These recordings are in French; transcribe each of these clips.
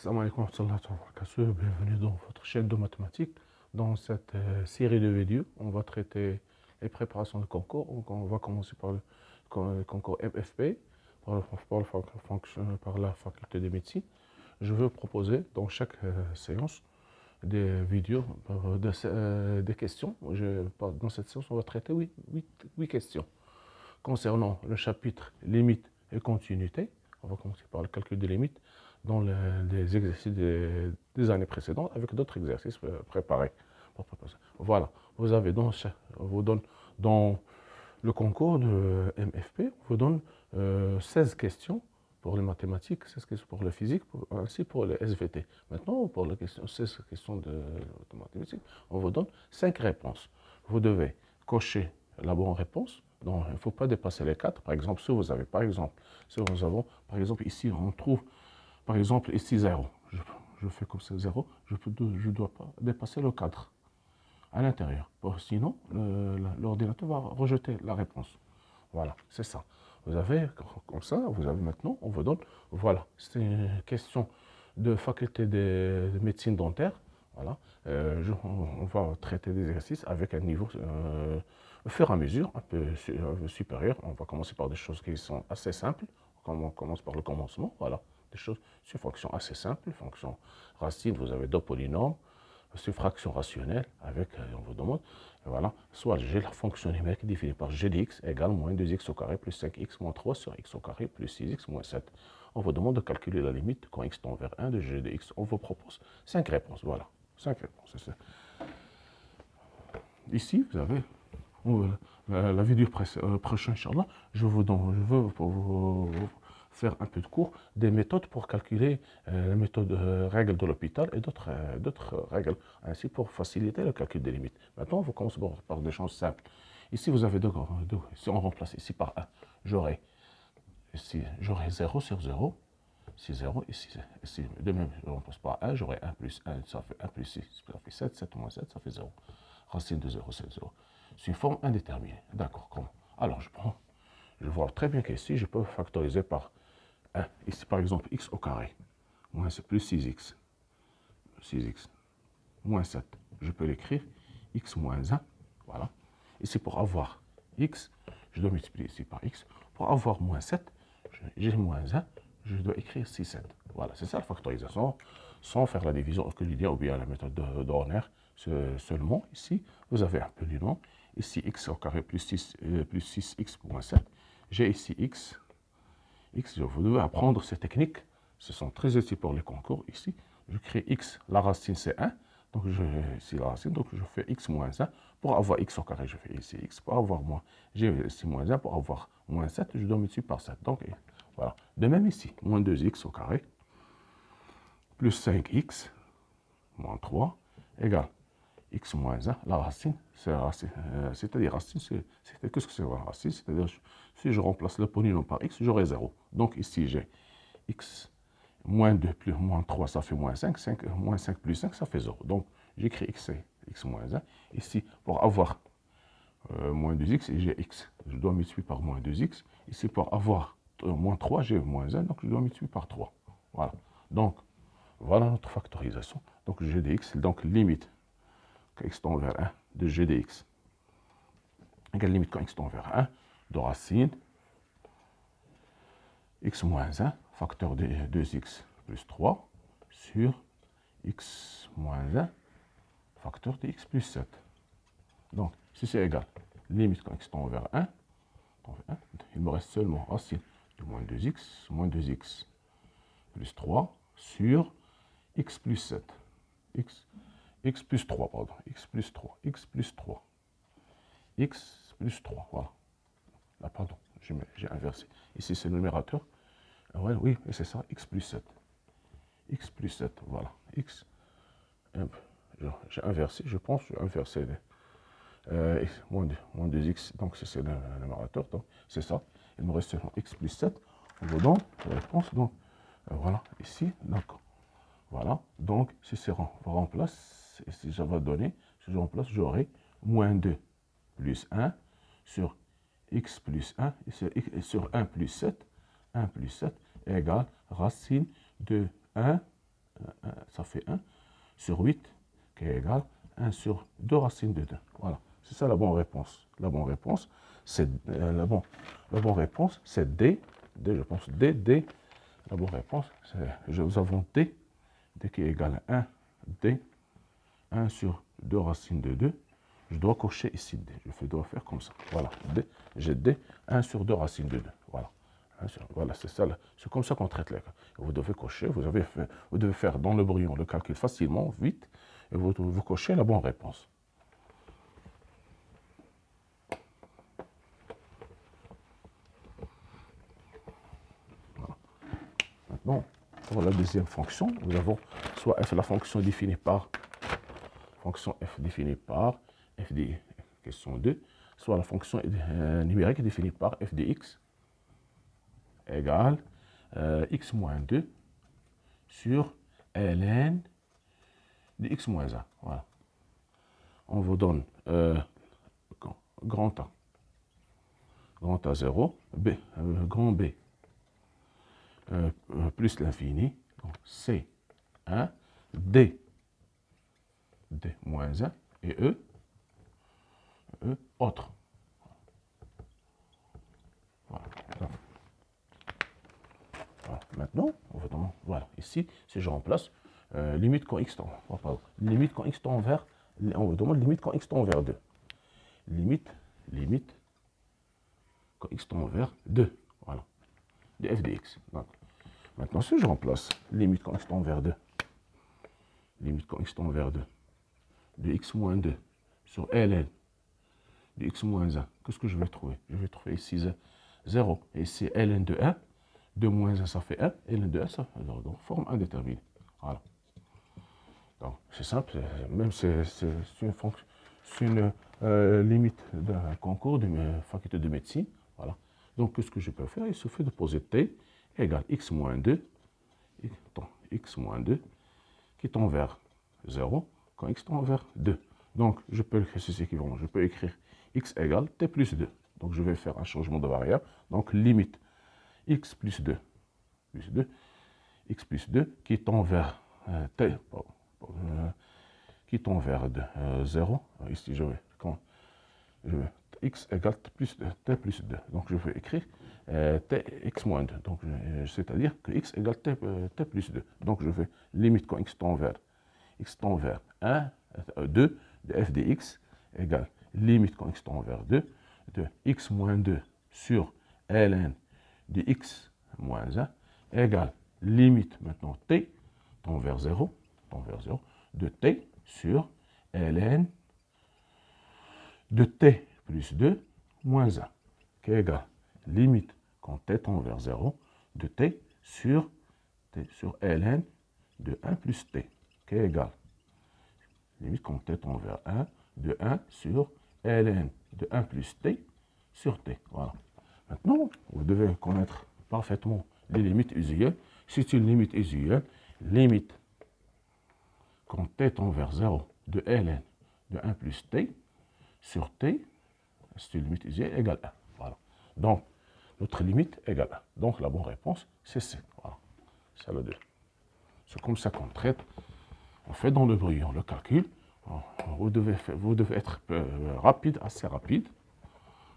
Salam alaikum wa rahmatullahi wa barakatuh. Bienvenue dans votre chaîne de mathématiques. Dans cette série de vidéos, on va traiter les préparations de concours. Donc, on va commencer par le concours MFP, par la faculté de médecine. Je veux proposer dans chaque séance des vidéos, des questions. Dans cette séance, on va traiter 8 questions concernant le chapitre limites et continuité. On va commencer par le calcul des limites dans les exercices des années précédentes avec d'autres exercices préparés. Voilà, on vous donne dans le concours de MFP, on vous donne 16 questions pour les mathématiques, 16 questions pour la physique, ainsi pour les SVT. Maintenant, pour les 16 questions de mathématiques, on vous donne 5 réponses. Vous devez cocher la bonne réponse. Donc, il ne faut pas dépasser les 4. Par exemple, si vous avez, si nous avons, par exemple, ici, on trouve, par exemple, ici 0. Je fais comme ça 0. Je ne dois pas dépasser le 4 à l'intérieur. Sinon, l'ordinateur va rejeter la réponse. Voilà, c'est ça. Vous avez, comme ça, vous avez maintenant, on vous donne, voilà, c'est une question de faculté de médecine dentaire. Voilà, on va traiter des exercices avec un niveau au fur et à mesure, un peu supérieur. On va commencer par des choses qui sont assez simples. On commence par le commencement, voilà, des choses sur fonction assez simples, fonction racine, vous avez deux polynômes, sur fraction rationnelle, avec, on vous demande, voilà, soit j'ai la fonction numérique définie par g de x égale moins 2x au carré plus 5x moins 3 sur x au carré plus 6x moins 7. On vous demande de calculer la limite quand x tend vers 1 de g de x. On vous propose 5 réponses, voilà, 5 réponses. Ici, vous avez la vidéo prochaine, Inch'Allah, je veux pour vous faire un peu de cours des méthodes pour calculer les méthodes règles de l'hôpital et d'autres règles, ainsi pour faciliter le calcul des limites. Maintenant, on va commencer par des choses simples. Ici, vous avez si on remplace ici par 1, j'aurai 0 sur 0, ici 0, ici de même, je remplace par 1, j'aurai 1 plus 1, ça fait 1 plus 6, ça fait 7, 7 moins 7, ça fait 0. Racine de 0, c'est 0. C'est une forme indéterminée. D'accord, comment? Alors, je vois très bien qu'ici, je peux factoriser par 1. Ici, par exemple, x au carré, moins c'est plus 6x, moins 7. Je peux l'écrire x moins 1, voilà. Ici, pour avoir x, je dois multiplier ici par x. Pour avoir moins 7, j'ai moins 1, je dois écrire 6, 7. Voilà, c'est ça la factorisation, sans faire la division euclidienne ou bien la méthode d'Horner. Seulement, ici, vous avez un polynôme. Ici, x au carré plus 6x moins 7. J'ai ici x. Vous devez apprendre ces techniques. Ce sont très utiles pour les concours. Ici, je crée x. La racine, c'est 1. Donc, ici la racine. Donc, je fais x moins 1. Pour avoir x au carré, je fais ici x. Pour avoir moins, j'ai ici moins 1. Pour avoir moins 7, je dois multiplier par 7. Donc, voilà. De même ici, moins 2x au carré plus 5x moins 3 égale x moins 1, la racine, c'est-à-dire racine, qu'est-ce que c'est la racine? C'est-à-dire, si je remplace le polynôme par x, j'aurai 0. Donc ici, j'ai x moins 2 plus moins 3, ça fait moins 5, moins 5 plus 5, ça fait 0. Donc, j'écris x moins 1. Ici, pour avoir moins 2x, j'ai x. Je dois multiplier par moins 2x. Ici, pour avoir moins 3, j'ai moins 1, donc je dois multiplier par 3. Voilà. Donc, voilà notre factorisation. Donc, g de x, donc limite quand x tend vers 1 de g de x égale limite quand x tend vers 1 de racine x moins 1, facteur de 2x plus 3 sur x moins 1, facteur de x plus 7. Donc, si c'est égal, limite quand x tend vers 1, il me reste seulement racine de moins 2x plus 3 sur x plus 7. X plus 3, pardon, x plus 3, voilà. Là, pardon, j'ai inversé. Ici, c'est le numérateur. Ouais, oui, c'est ça, x plus 7. Voilà. J'ai inversé, je pense, j'ai inversé moins 2x, donc c'est le numérateur, donc c'est ça. Il me reste seulement x plus 7. On vous donne la réponse, donc voilà, ici, d'accord. Voilà, donc si on remplace, si je vais donner, si je remplace, j'aurai moins 2 plus 1 sur x plus 1, et sur 1 plus 7 égale racine de 1 ça fait 1 sur 8 qui est égal à 1 sur 2 racine de 2. Voilà, c'est ça la bonne réponse. La bonne réponse, c'est la bonne réponse, c'est D. D, je pense D, D. La bonne réponse, c'est nous avons D, D qui est égal à 1, D, 1 sur 2 racines de 2. Je dois cocher ici D. Je dois faire comme ça. Voilà, D, j'ai D, 1 sur 2 racines de 2. Voilà. Voilà, c'est ça. C'est comme ça qu'on traite les cas. Vous devez cocher, vous devez faire dans le brouillon le calcul facilement, vite, et vous cochez la bonne réponse. Voilà. Maintenant, pour la deuxième fonction, nous avons soit f, la fonction définie par f de question 2, soit la fonction numérique définie par f de x égale x moins 2 sur ln de x moins 1. Voilà. On vous donne grand A 0, grand B plus l'infini, donc C 1, D moins 1 et E autre. Voilà. Voilà. Maintenant, voilà, ici, si je remplace limite quand x tend, limite quand x tend vers, on vous demande limite quand x tend vers 2. Limite quand x tend vers 2. Voilà. De f de x. Donc, maintenant, si je remplace limite quand x tend vers 2, limite quand x tend vers 2, de x moins 2 sur ln de x moins 1, qu'est-ce que je vais trouver? Je vais trouver ici 0. Et ici ln de 1. 2 moins 1, ça fait 1. ln de 1, ça fait 0. Donc, forme indéterminée. Voilà. Donc, c'est simple. Même c'est une fonction, c'est une limite d'un concours de faculté de médecine. Voilà. Donc, qu'est-ce que je peux faire? Il suffit de poser t égale x moins 2, x moins 2, qui tend vers 0, quand x tend vers 2. Donc, je peux écrire ceci équivalent. Je peux écrire x égale t plus 2. Donc, je vais faire un changement de variable. Donc, limite x plus 2, x plus 2, qui tend vers t, qui tend vers 0. Ici, je vais x égale t plus 2. Donc, je vais écrire t x moins 2. Donc, c'est-à-dire que x égale t plus 2. Donc, je vais limite quand x tend vers 1, 2 de f de x égale limite quand x tend vers 2 de x moins 2 sur ln de x moins 1 égale limite maintenant t tend vers 0, de t sur ln de t plus 2 moins 1 qui est égal limite quand t tend vers 0 de t sur ln de 1 plus t qui est égal limite quand t tend vers 1 de 1 sur ln de 1 plus t sur t. Voilà. Maintenant, vous devez connaître parfaitement les limites usuelles. C'est une limite usuelle. Limite quand t tend vers 0 de ln de 1 plus t sur t, c'est une limite usuelle égale 1. Voilà. Donc, notre limite égale 1. Donc, la bonne réponse, c'est C. Voilà. C'est le 2. C'est comme ça qu'on traite. On fait dans le brouillon le calcul. Vous devez être rapide, assez rapide,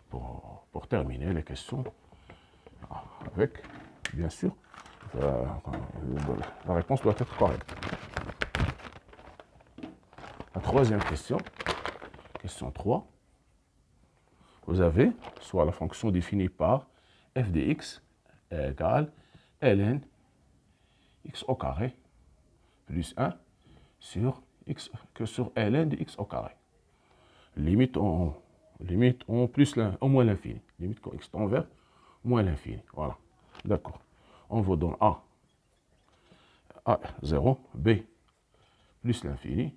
pour terminer les questions avec, bien sûr, la réponse doit être correcte. La troisième question, question 3. Vous avez soit la fonction définie par f de x égale ln x au carré plus 1 sur x que sur ln de x au carré. Limite en plus au moins l'infini. Limite quand x tend vers moins l'infini. Voilà. D'accord. On vous donne A 0, B plus l'infini,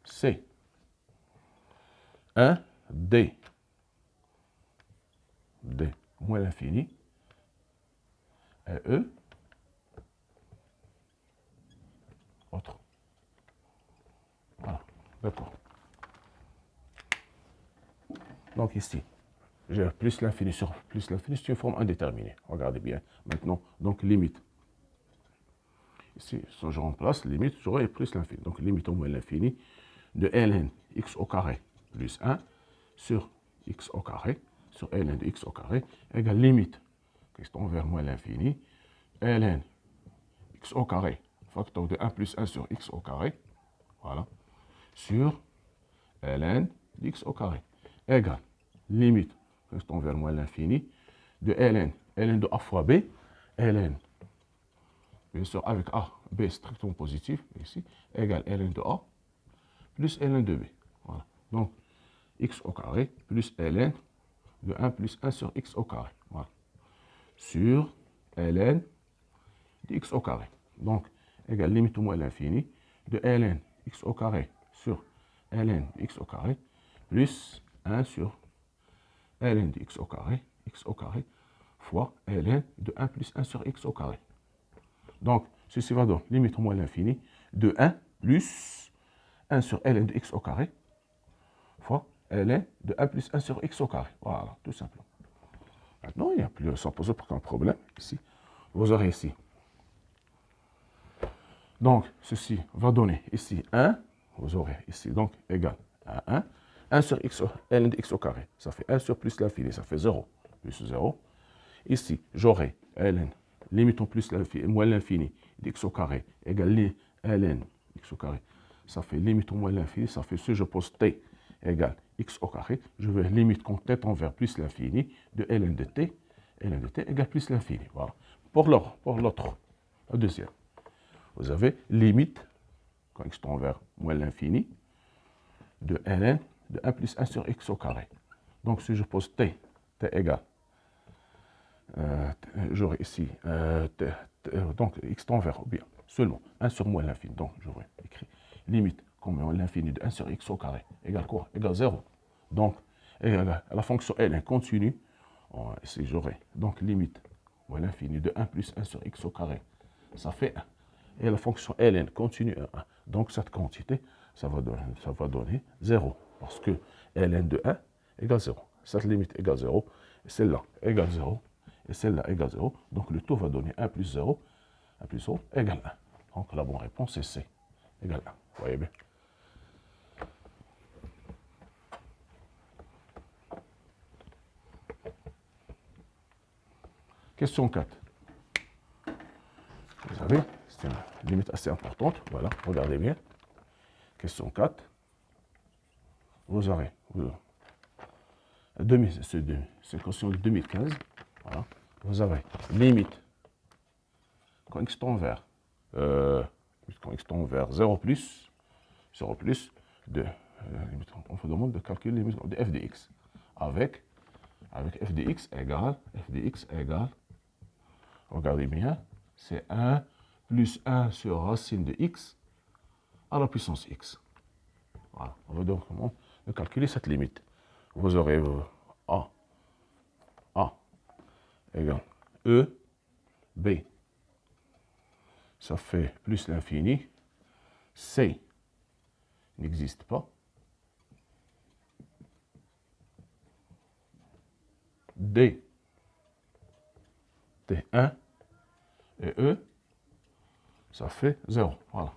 C 1, D moins l'infini, et E autre. Voilà. D'accord. Donc ici, j'ai plus l'infini sur plus l'infini, c'est une forme indéterminée. Regardez bien. Maintenant, donc limite Ici, si je remplace, limite, j'aurai plus l'infini. Donc, limite au moins l'infini de ln x au carré plus 1 sur x au carré, sur ln de x au carré, égale limite, qui tend vers moins l'infini, ln x au carré, facteur de 1 plus 1 sur x au carré, voilà, sur ln de x au carré, égale limite, qui tend vers moins l'infini, de ln de a fois b, ln, bien sûr, avec a, b strictement positif, ici, égale ln de a, plus ln de b. Voilà. Donc, x au carré plus ln de 1 plus 1 sur x au carré. Voilà. Sur ln de x au carré. Donc, égale limite au moins l'infini de ln x au carré sur ln de x au carré plus 1 sur ln de x au carré fois ln de 1 plus 1 sur x au carré. Donc, ceci va donc limite au moins l'infini de 1 plus 1 sur ln de x au carré fois ln de 1 plus 1 sur x au carré. Voilà, tout simplement. Maintenant, il n'y a plus, sans poser aucun problème, ici, vous aurez ici. Donc, ceci va donner ici 1, vous aurez ici, donc, égal à 1. 1 sur x, ln de x au carré, ça fait 1 sur plus l'infini, ça fait 0, plus 0. Ici, j'aurai ln, limitons plus l'infini, moins l'infini, dx au carré, égale ln x au carré. Ça fait limite au moins l'infini, ça fait si je pose t égale x au carré, je vais limite quand t tend vers plus l'infini de ln de t égale plus l'infini. Voilà. Pour l'autre, la deuxième, vous avez limite quand x tend vers moins l'infini de ln de 1 plus 1 sur x au carré. Donc si je pose t égale, j'aurai ici, donc x tend vers, ou bien seulement 1 sur moins l'infini. Donc j'aurais écrit limite comme l'infini de 1 sur x au carré égale quoi? Égale 0. Donc, la fonction ln continue, ici j'aurai donc limite moins l'infini de 1 plus 1 sur x au carré, ça fait 1. Et la fonction ln continue 1. Donc cette quantité, ça va donner 0. Parce que ln de 1 égale 0. Cette limite égale 0, et celle-là égale 0, et celle-là égale 0. Donc le tout va donner 1 plus 0 égale 1. Donc la bonne réponse est C, égale 1. Vous voyez bien. Question 4. Vous savez, c'est une limite assez importante. Voilà, regardez bien. Question 4. Vous aurez, c'est question de 2015. Voilà. Vous avez limite quand x tend vers, 0 plus, de, on vous demande de calculer les limite de f de x avec f de x égale, regardez bien, c'est 1 plus 1 sur racine de x à la puissance x. Voilà, on va donc calculer cette limite. Vous aurez a égale e, b, ça fait plus l'infini, c n'existe pas, d, t1, et e, ça fait 0. Voilà.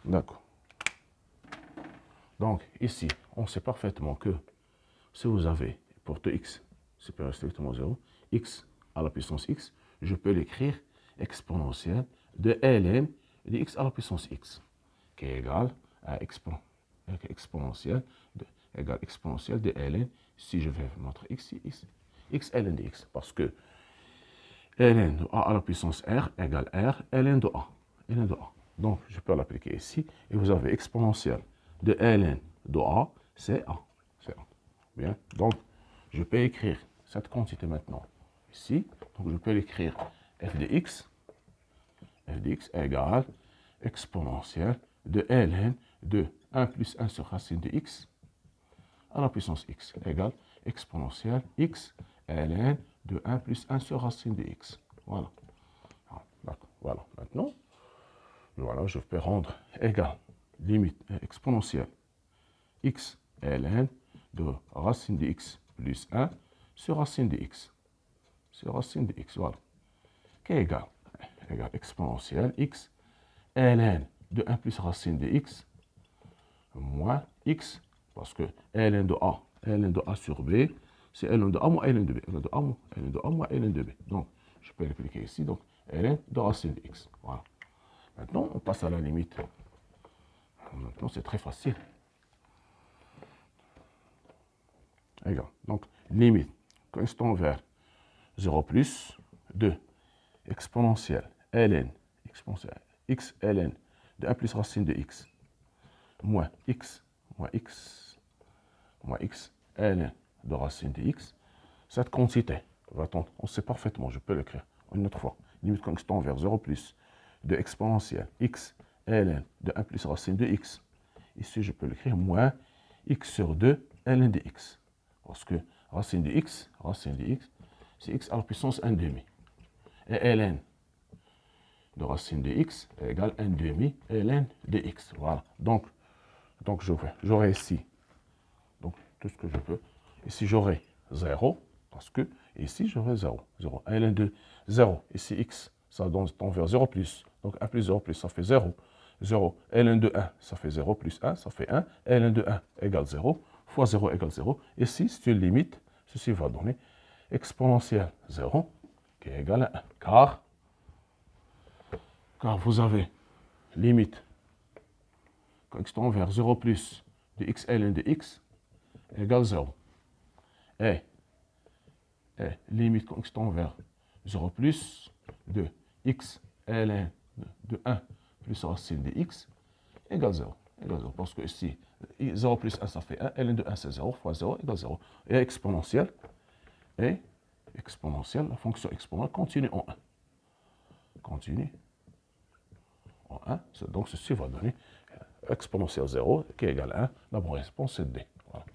D'accord. Donc, ici, on sait parfaitement que si vous avez, pour tout x supérieur strictement 0, x à la puissance x, je peux l'écrire exponentielle de ln de x à la puissance x, qui est égal à exponentielle de ln, si je vais montrer x ln de x, parce que ln de a à la puissance r égale r ln de a. Donc, je peux l'appliquer ici, et vous avez exponentielle de ln de a, c'est a. Bien, donc, je peux écrire cette quantité maintenant ici. Donc, je peux l'écrire f de x égale exponentielle de ln de 1 plus 1 sur racine de x à la puissance x égale exponentielle x ln de 1 plus 1 sur racine de x. Voilà. D'accord. Voilà. Maintenant, voilà, je peux rendre égal limite exponentielle x ln de racine de x plus 1 sur racine de x. Voilà. Qui est égal égale exponentielle x ln de 1 plus racine de x moins x, parce que ln de a sur b, c'est ln de a moins ln de b. ln de a moins ln de a moins ln de b. Donc, je peux l'appliquer ici. Donc, ln de racine de x. Voilà. Maintenant, on passe à la limite. Maintenant, c'est très facile. Égal. Donc, limite, quand ils sont vers 0 plus 2 exponentielle ln, exponentielle x ln de 1 plus racine de x moins x ln de racine de x. Cette quantité, on sait parfaitement, je peux l'écrire une autre fois. Limite quand ils sont vers 0 plus de exponentielle x ln de 1 plus racine de x. Ici, je peux l'écrire moins x sur 2 ln de x. Parce que racine de x, c'est x à la puissance 1 demi. Et ln de racine de x égale 1 demi ln de x. Voilà. Donc j'aurai ici, donc tout ce que je peux. Ici, j'aurai 0, parce que ici, j'aurai 0. 0. ln de 0. Ici, x, ça donne vers 0 plus. Donc 1 plus 0 plus, ça fait 0. 0. ln de 1, ça fait 0 plus 1, ça fait 1. ln de 1 égale 0. Fois 0 égale 0. Ici, si tu limites, ceci va donner exponentielle 0 qui est égal à 1. Car vous avez limite quand x tend vers 0 plus de x ln de x égale 0. Et limite quand x tend vers 0 plus de x ln de 1 plus racine de x égale 0. Parce que ici, 0 plus 1, ça fait 1. ln de 1, c'est 0 fois 0 égale 0. Et exponentielle, la fonction exponentielle continue en 1. Continue en 1. Donc, ceci va donner exponentielle 0 qui est égal à 1. La bonne réponse, c'est D. Voilà.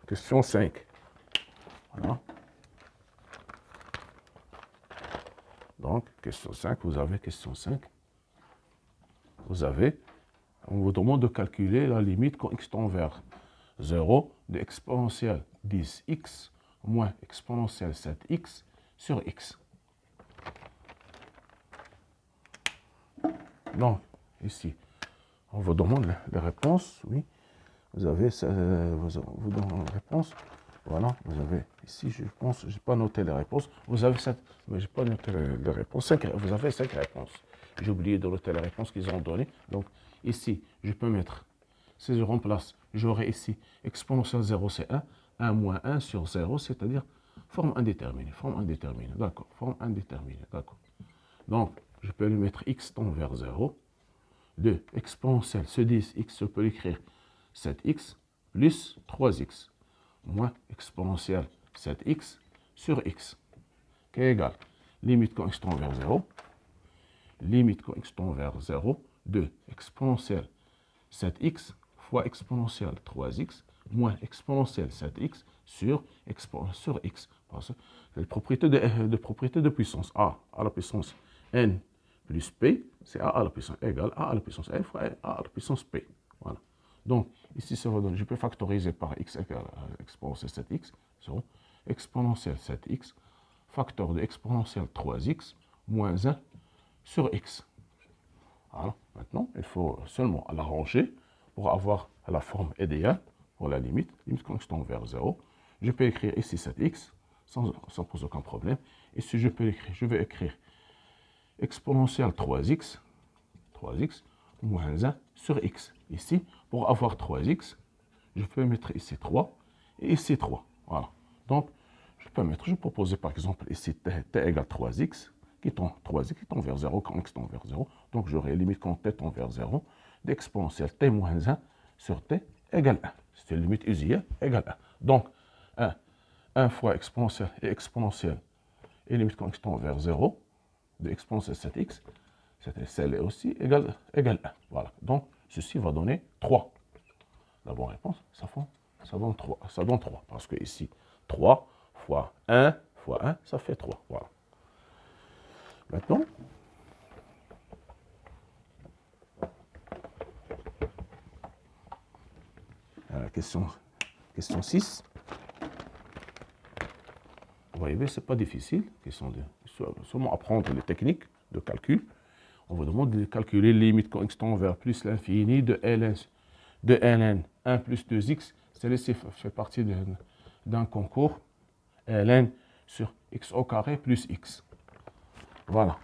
Question 5. Voilà. Donc, question 5, vous avez question 5. On vous demande de calculer la limite quand x tend vers 0 de exponentielle 10x moins exponentielle 7x sur x. Donc, ici, on vous demande les réponses, oui. Vous avez vous donne la réponse. Voilà, vous avez ici, je pense, je n'ai pas noté les réponses. Vous avez 7, mais je n'ai pas noté les réponses. Vous avez 5 réponses. J'ai oublié de noter les réponses qu'ils ont données. Donc, ici, je peux mettre, si je remplace, j'aurai ici exponentielle 0, c'est 1. 1 moins 1 sur 0, c'est-à-dire forme indéterminée. D'accord, forme indéterminée. D'accord. Donc, je peux lui mettre x tend vers 0. 2 exponentielle, ce 10x, je peux l'écrire 7x plus 3x moins exponentielle 7x sur x, qui est égal, limite quand x tend vers 0, limite quand x tend vers 0, 2 exponentielle 7x fois exponentielle 3x moins exponentielle 7x sur x. Parce que c'est la propriété de puissance. A à la puissance n plus p, c'est a à la puissance égale a à la puissance n fois a à la puissance p. Voilà. Donc, ici, ça va donner, je peux factoriser par x égale à exponentielle 7x, sur exponentielle 7x, facteur de exponentielle 3x, moins 1 sur x. Voilà. Maintenant, il faut seulement l'arranger pour avoir la forme idéale pour la limite quand x tend vers 0. Je peux écrire ici 7x, sans poser aucun problème. Ici, je vais écrire exponentielle 3x, moins 1 sur x. Ici, pour avoir 3x, je peux mettre ici 3 et ici 3. Voilà. Donc, je peux poser par exemple ici t égale 3x, qui tend vers 0 quand x tend vers 0. Donc, j'aurai limite quand t tend vers 0 d'exponentielle t moins 1 sur t égale 1. C'est une limite usuelle égale 1. Donc, 1 fois exponentielle et limite quand x tend vers 0 de exponentielle 7x, celle est aussi égale 1. Voilà. Donc, ceci va donner 3. La bonne réponse, ça donne 3. Ça donne 3. Parce que ici, 3 fois 1 fois 1, ça fait 3. Voilà. Maintenant, question 6. Vous voyez bien, ce n'est pas difficile. Question seulement apprendre les techniques de calcul. On vous demande de calculer les limites quand x tend vers plus l'infini de ln 1 plus 2x. Celle-ci fait partie d'un concours ln sur x au carré plus x. Voilà.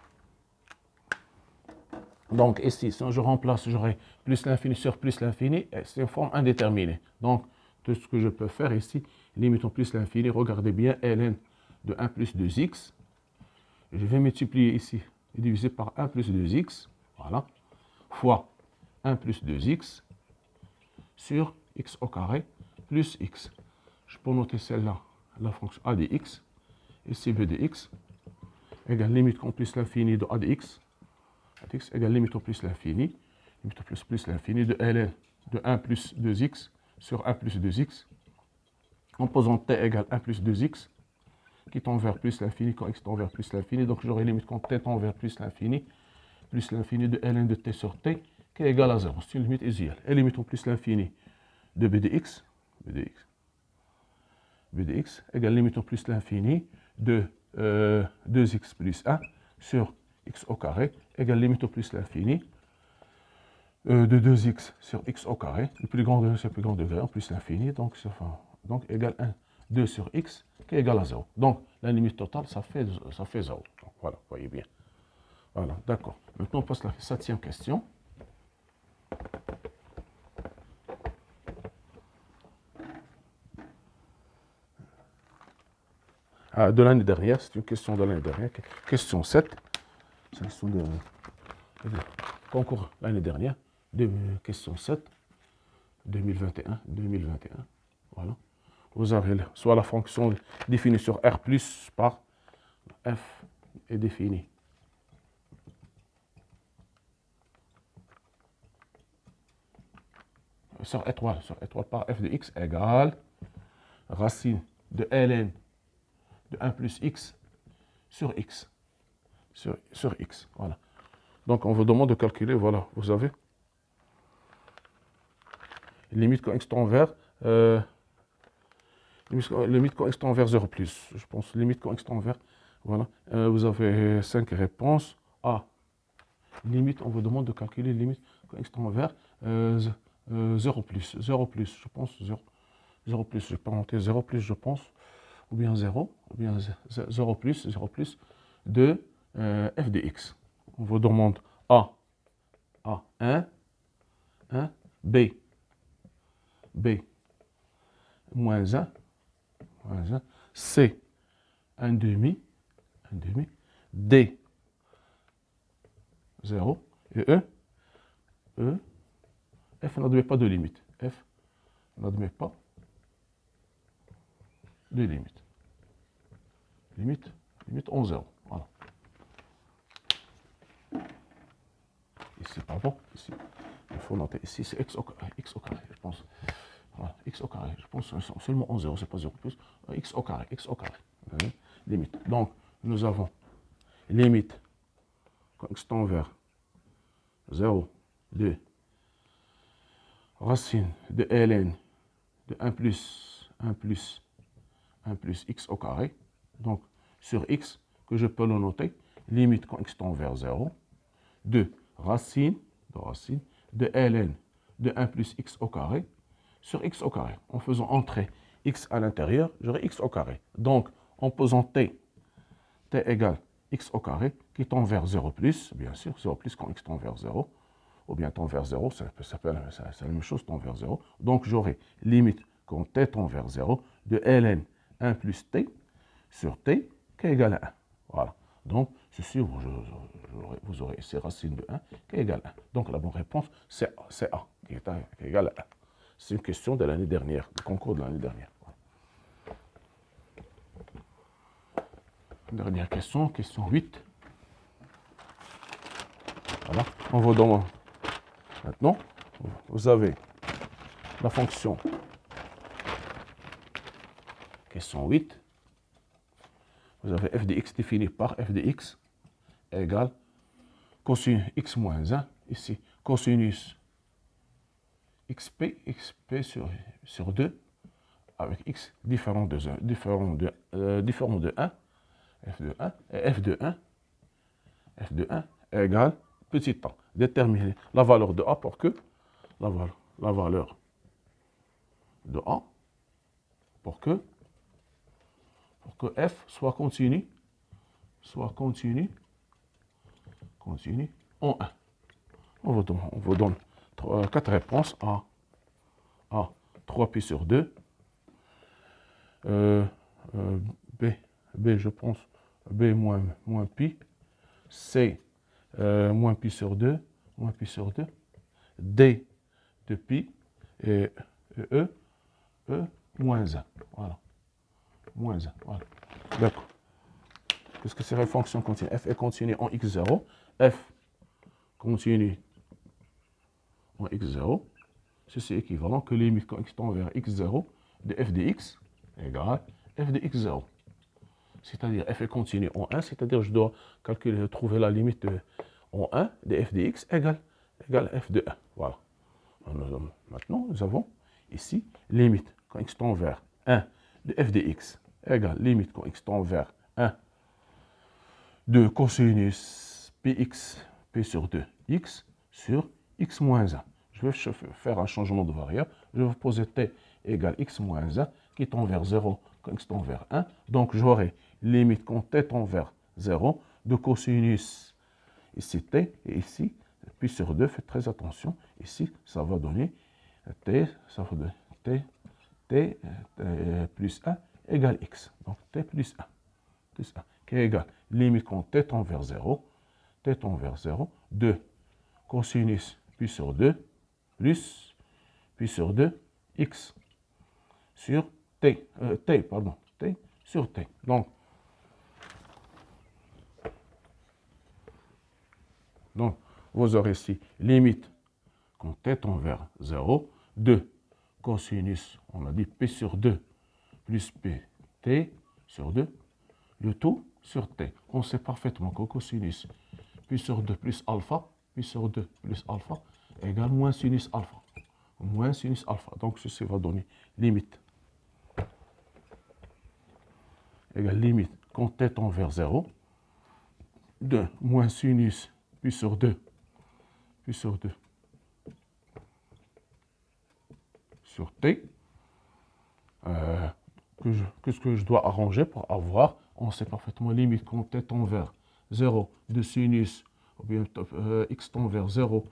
Donc ici, si je remplace, j'aurai plus l'infini sur plus l'infini, c'est une forme indéterminée. Donc, tout ce que je peux faire ici, limitons plus l'infini, regardez bien, ln de 1 plus 2x. Je vais multiplier ici et diviser par 1 plus 2x, voilà, fois 1 plus 2x sur x au carré plus x. Je peux noter celle-là, la fonction a de x, ici b de x, égale limite en plus l'infini de a de x égale limite au plus l'infini, limite au plus l'infini de ln de 1 plus 2x sur 1 plus 2x, en posant t égale 1 plus 2x, qui tend vers plus l'infini quand x tend vers plus l'infini. Donc j'aurai limite quand t tend vers plus l'infini de ln de t sur t, qui est égal à 0. C'est une limite usuelle. Et limite au plus l'infini de b de x égale limite au plus l'infini de 2x plus 1 sur x au carré égale limite au plus l'infini de 2x sur x au carré, le plus grand degré, c'est le plus grand degré, en plus l'infini, donc égale 1, 2 sur x, qui est égal à 0. Donc, la limite totale, ça fait 0. Donc, voilà, vous voyez bien. Voilà, d'accord. Maintenant, on passe à la 7e question. De l'année dernière, c'est une question de l'année dernière. Question 7. C'est une question de concours l'année dernière. Question 7, 2021. Voilà. Vous avez soit la fonction définie sur R plus par f est définie sur étoile par f de x égale racine de ln de 1 plus x sur x. Sur x, voilà. Donc, on vous demande de calculer, voilà, vous avez limite quand x tend vers limite quand x tend vers 0 plus, je pense, limite quand x tend vers, voilà. Vous avez 5 réponses. A, limite, on vous demande de calculer limite quand x tend vers 0 plus, je pense, 0 plus, je vais pas monter 0 plus, je pense, ou bien 0 plus de f de x. On vous demande A 1, B moins 1, C 1 demi, D 0, et F n'admet pas de limite. F n'admet pas de limite. Limite en 0. Voilà. Ici, pardon, ici. Il faut noter. Ici, c'est x au carré, je pense. Voilà, x au carré. Je pense seulement en 0, c'est pas 0 plus. X au carré. Limite. Donc, nous avons limite quand x tend vers 0, 2, racine de ln de 1 plus x au carré, donc sur x, que je peux le noter, limite quand x tend vers 0, 2 racine de ln de 1 plus x au carré sur x au carré. En faisant entrer x à l'intérieur, j'aurai x au carré. Donc, en posant t égale x au carré, qui tend vers 0 plus, bien sûr, 0 plus quand x tend vers 0, ou bien tend vers 0, c'est la même chose, tend vers 0. Donc, j'aurai limite quand t tend vers 0 de ln 1 plus t sur t qui est égal à 1. Voilà. Donc, ceci, vous aurez ici racine de 1 qui est égal à 1. Donc, la bonne réponse, c'est A, qui est égal à 1. C'est une question de l'année dernière, du concours de l'année dernière. Voilà. Dernière question, question 8. Voilà. On va dans... Maintenant, vous avez la fonction question 8. Vous avez f de x défini par f de x égale cosinus x moins 1, ici cosinus xp sur 2, avec x différent de 1, f de 1, et f de 1 égale petit a. Déterminer la valeur de a pour que la valeur de a pour que f soit continu en 1. On vous donne 4 réponses. A 3 pi sur 2. B, je pense, B moins pi. C, moins pi sur 2. D, 2 pi. Et E, moins 1. Voilà. Moins 1. Voilà. D'accord. Qu'est-ce que c'est la fonction continue? F est continue en x0. F continue en x0. Ceci est équivalent que limite quand x tend vers x0 de f de x égale f de x0. C'est-à-dire f est continue en 1, c'est-à-dire je dois calculer, trouver la limite en 1 de f de x égale f de 1. Voilà. Maintenant, nous avons ici limite quand x tend vers 1 de f de x égale limite quand x tend vers 1 de cosinus px p sur 2 x sur x moins 1. Je vais faire un changement de variable. Je vais poser t égale x moins 1 qui tend vers 0 quand x tend vers 1. Donc j'aurai limite quand t tend vers 0 de cosinus ici t et ici pi sur 2. Faites très attention. Ici, ça va donner t, t plus 1 égale x. Donc t plus 1 qui est égal limite quand t tend vers 0, de cosinus pi sur 2 plus pi sur 2 x sur t sur t. Donc vous aurez ici limite quand t tend vers 0 de cosinus, on a dit p sur 2 plus p t sur 2, le tout sur t. On sait parfaitement que cosinus pi sur 2 plus alpha, égale moins sinus alpha. Donc ceci va donner limite égale limite quand t tend vers 0 de moins sinus pi sur 2 sur t. Qu'est-ce que je dois arranger pour avoir? On sait parfaitement limite quand t tend vers 0 de sinus, ou bien x tend vers 0,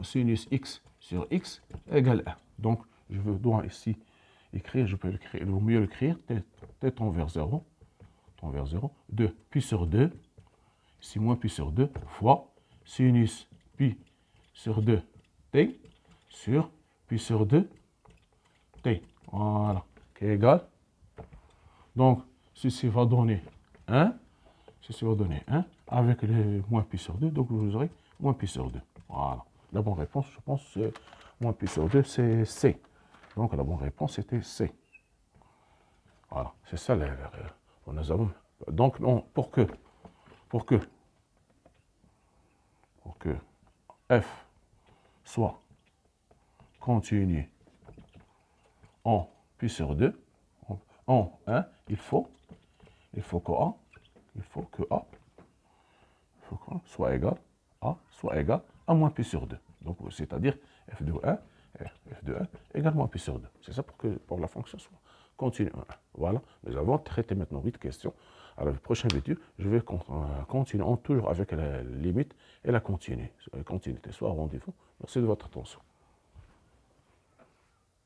sinus x sur x égale 1. Donc, je dois ici écrire, je peux l'écrire, il vaut mieux l'écrire, t tend vers 0, de pi sur 2, ici moins pi sur 2, fois sinus pi sur 2 t sur pi sur 2 t. Voilà, qui est égal. Donc, ceci va donner 1. Avec le moins pi sur 2. Donc, vous aurez moins pi sur 2. Voilà. La bonne réponse, je pense, c'est moins pi sur 2, c'est C. Donc, la bonne réponse, c'était C. Voilà. C'est ça, nous avons. Donc, pour que f soit continu en pi sur 2, en 1, il faut que A soit égal à moins pi sur 2. Donc, c'est-à-dire f de 1 égale moins pi sur 2. C'est ça pour la fonction soit continue en 1. Voilà, nous avons traité maintenant 8 questions. Alors, le prochain vidéo, je vais continuer toujours avec la limite et la continuité. Soit au rendez-vous. Merci de votre attention.